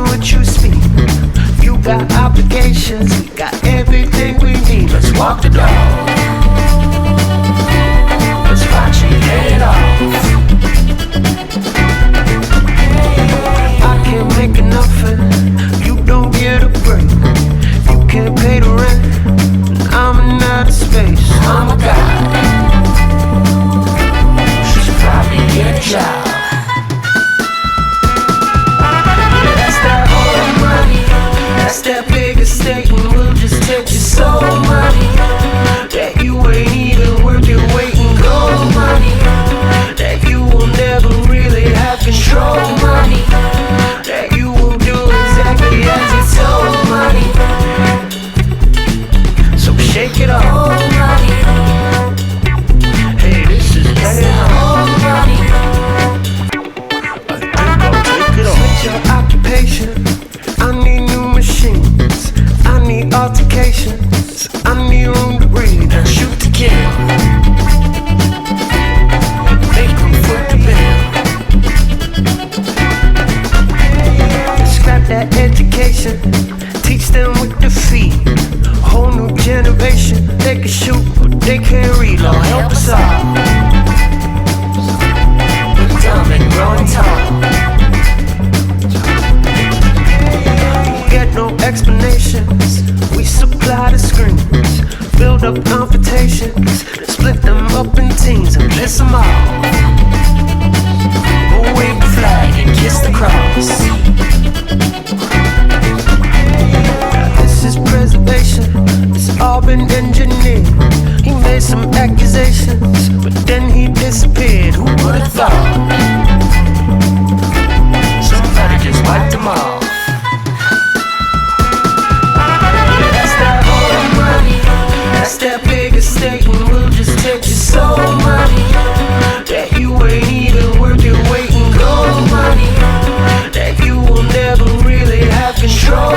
what you speak. You got obligations, we got everything we need. Let's walk the dog. Let's watch you get it off. I can't make enough and you don't get a break. You can't pay the rent, and I'm in outer space. I'm a guy. She should probably get a job. Yeah, that's that old money. That's that big estate, and we'll just take your soul money. That you ain't even worth your weight in gold money. That you will never really have control money. That you will do exactly as you're told money. So shake it off. Hey, this is better old money. I think I'll take it off. Switch your occupation. I need new machines. I need altercations. I need room to breathe and shoot to kill. Make them foot the bill. Scrap that education. Teach them with the feet. Whole new generation. They can shoot, but they can't read. Lord, help us all. We're dumb and growing tall. Get no explanations. We supply the screens. Build up confrontations. Split them up in teams and piss them off. We'll wave the flag and kiss the cross. This is preservation. It's all been engineered. He made some accusations, but then he disappeared. Who would have thought? Somebody just wiped them off. That's that big estate, and we'll just take your soul money. That you ain't even worth your weight in gold money. That you will never really have control